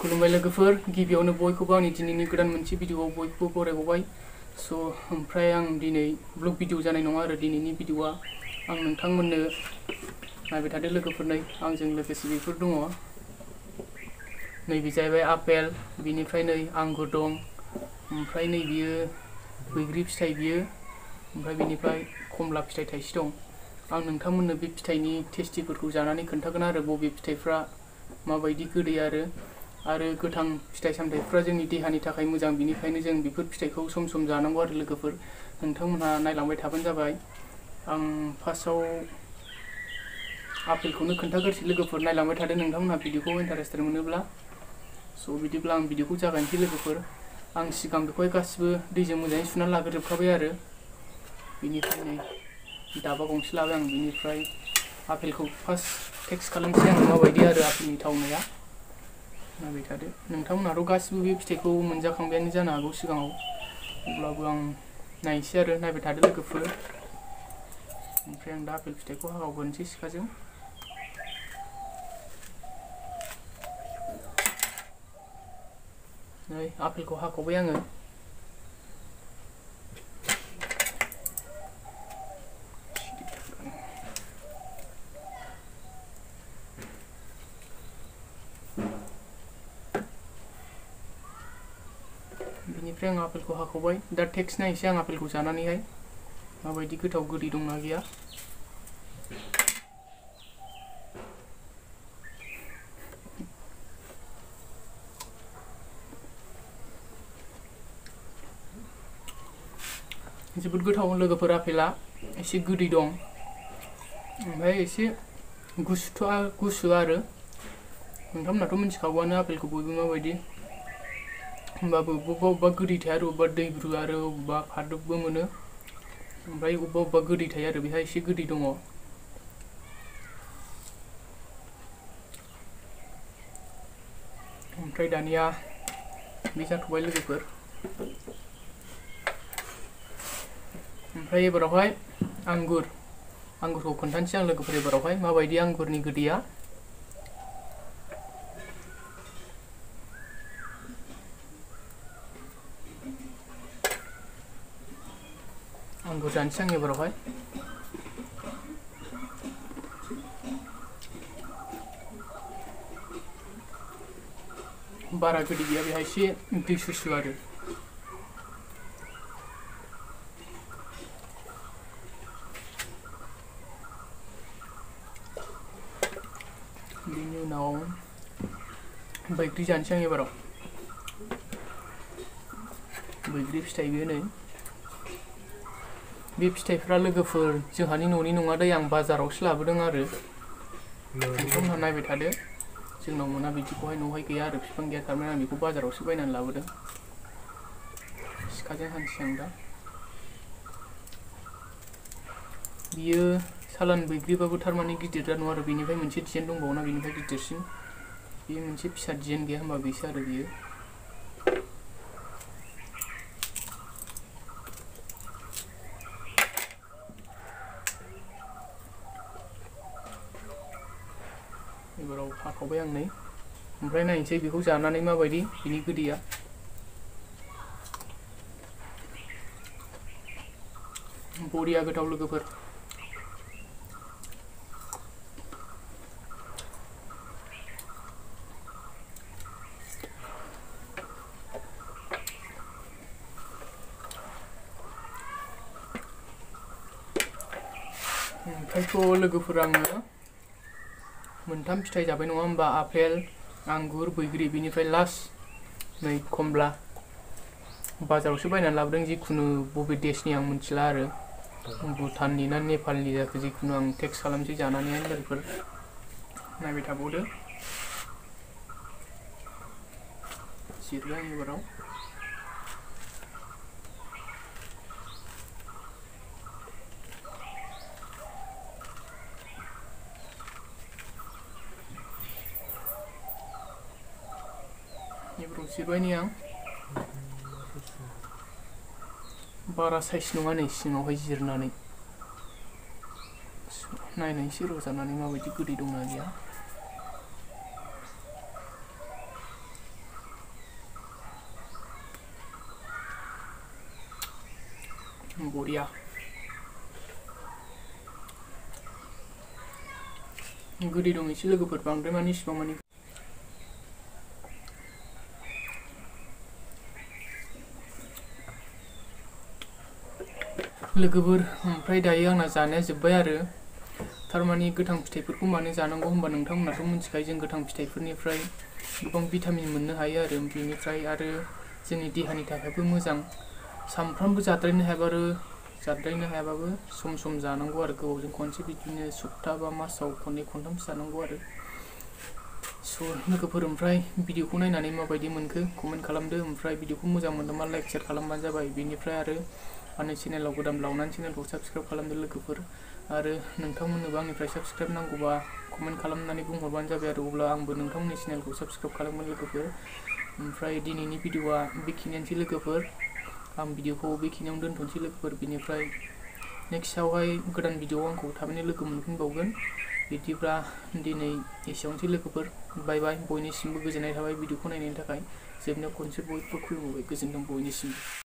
खुलुमबाय लोगोफोर गिबियावनो बयखौबो आंनि दिनैनि गोदान मोनसे भिडिअआव बयखौबो बरायबावबाय स' ओमफ्राय आं दिनै ब्लग भिडिअ जानाय नङा आरो दिनैनि भिडिअआ आं नोंथांमोननो नायबाय थादो लोगोफोर नै आंजों लोगोसे बेफोर दङ नैबे जाहैबाय आपेल बिनिफ्राय नै आंगुर दं ओमफ्राय नै बियो बैग्रि फिथाइ बियो ओमफ्राय बिनिफ्राय खमला फिथाइ थाइसे दं आं नोंथांमोननो बे फिथाइनि टेस्टिफोरखौ जानानै खोन्थागोन आरो बबे फिथाइफ्रा माबायदि गोदै आरो गोथां फिथाइ सामथाइफ्रा जोंनि देहानि थाखाय मोजां बिनिखायनो जों बेफोर फिथाइखौ सम सम जानांगौ आरो लोगोफोर नोंथांमोनहा नायलांबाय थाबानो जाबाय आं फार्स्टआव आपेलखौनो खोन्थाग्रोसै लोगोफोर नायलांबाय थादो नोंथांमोनहा भिडिअखौ इन्टारेस्टेड मोनोब्ला स' बिदिब्ला आं भिडिअखौ जागायनोसै लोगोफोर आं सिगां बेखौहाय गासिबो दैजों मोजाङै सुनानै लाग्रोजोबखाबाय आरो बिनिफ्राय नै दाबा गंसे लाबाय आं बिनिफ्राय आपेलखौ फार्स्ट टेस्ट खालामसै आं माबायदि आरो आपेलनि थावनाया नायबाय थादो नोंथांमोनहाथ' गासिबो बे फिथाइखौ मोनजाखांबायानो जानो हागौ सिगाङाव अब्लाबो आं नायनोसै आरो नायबाय थादो लोगोफोर ओमफ्राय आं दा आपेल फिथाइखौ हाखावग्रोनोसै सिखाजों नै आपेलखौ हाखावबाय आङो बिनिफ्राय आं आपेलखौ हाखावबाय दा टेस्ट नायनोसै आं आपेलखौ जानानैहाय माबायदि गोथाव गोदै दंना गैया जोबोद गोथाव लोगोफोर आपेला एसे गोदै दं ओमफ्राय एसे गुसु आरो नोंथांमोनाथ' मिथिखागौआनो आपेलखौ बयबो माबायदि होमबाबो बबेबा गोदै थायो आरो बबेबा दैब्रु आरो बबेबा फादुबबो मोनो ओमफ्राय बबेबा गोदै थायो आरो बेहा एसे गोदै दङ ओमफ्राय दानिया बे जाथ'बाय लोगोफोर ओमफ्राय एबारावहाय आंगुरखौ खोन्थानोसै आं लोगोफोर एबारावहाय माबायदि आंगुरनि गोदैया आंगुर जानोसै आं एबारावहाय बारा गोदै गैया बेहा एसे दै सुसु आरो बिनि उनाव बैग्रि जानोसै आं एबाराव बैग्रि फिथाइ बेयो नै बे फिथाइफ्रा लोगोफोर जोंहानि न'नि नङा दै आं बाजारावसो लाबोदों आरो नोंथांमोनहा नायबाय थादो जोंनाव मोना बिदिखौहाय न'आवहाय गैया आरो बिफां गैया थारमाने आं बेखौ बाजारावसो बायनानै लाबोदों सिखाजों हानसै आं दा बियो सालान बैग्रिबाबो थारमाने गिदिर नङा आरो बेनिफ्राय मोनसे डिजाइन दंबावोना बेनिफ्राय गिदिरसिन बेयो मोनसे फिसा डिजाइन गैया होमबा बेसो आरो बियो एबाराव हाखावबाय आं नै ओमफ्राय नायनोसै बेखौ जानानै माबायदि बिनि गोदैया बरिया गोथाव लोगोफोर ओमफ्रायथ' लोगोफोर आङो मोनथाम फिथाइ जाबाय नङा होमबा आपेल आंगुर बैग्रि बिनिफ्राय लास्ट नै खमला बाजारावसो बायनानै लाबोदों जिखुनु बबे देशनि आं मिथिला आरो भुटाननि ना नेपालनि जाखो जिखुनु आं टेस्ट खालामसै जानानैहाय लोगोफोर नायबाय थाबावदो जिरबाय आं एबाराव जिरबाय नै आं बारा साइज नङा नै सिङावहाय जिरनानै नायनायसै र' जानानै माबायदि गोदै दंना गैया बरिया गोदै दं एसे लोगोफोर बांद्राय माने इसिबां माने लोगोफोर ओमफ्राय दायो आंना जानाया जोब्बाय आरो थारमाने गोथां फिथाइफोरखौ मानो जानांगौ होनबा नोंथांमोनाथ' मिथिखायो जों गोथां फिथाइफोरनिफ्राय गोबां भिटामिन मोननो हायो आरो बेनिफ्राय आरो जोंनि देहानि थाखायबो मोजां सानफ्रामबो जाद्रायनो हायाबाबो सम सम जानांगौ आरो गोबावजों खनसे बिदिनो सप्ता बा मासाव खननै खनथामसो जानांगौ आरो लोगोफोर ओमफ्राय भिडिअखौ नायनानै माबायदि मोनखो कमेन्ट खालामदो ओमफ्राय भिडिअखौ मोजां मोनदोंबा लाइक शेयार खालामबानो जाबाय बेनिफ्राय आरो आंनि चेनेलाव गोदान लावनानै चेनेलखौ साबस्क्राइब खालामदो लोगोफोर आरो नोंथांमोननोबो आंनिफ्राय साबस्क्राइब नांगौबा कमेन्ट खालामनानै बुंहरबानो जाबाय आरो अब्ला आंबो नोंथांमोननि चेनेलखौ साबस्क्राइब खालामगोन लोगोफोर ओमफ्राय दिनैनि भिडिअआ बेखिनियानोसै लोगोफोर आं भिडिअखौ बेखिनियावनो दोनथ'नोसै लोगोफोर बेनिफ्राय नेक्स्टआवहाय गोदान भिडिअआव आंखौ थाबैनो लोगो मोनफिनबावगोन बिदिब्ला दिनै एसेयावनोसै लोगोफोर बाय बाय बयनिसिमबो गोजोननाय थाबाय भिडिअखौ नायनायनि थाखाय जोबनायाव खनसे बयबो खुलुमबाय गोजोनथों बयनिसिमबो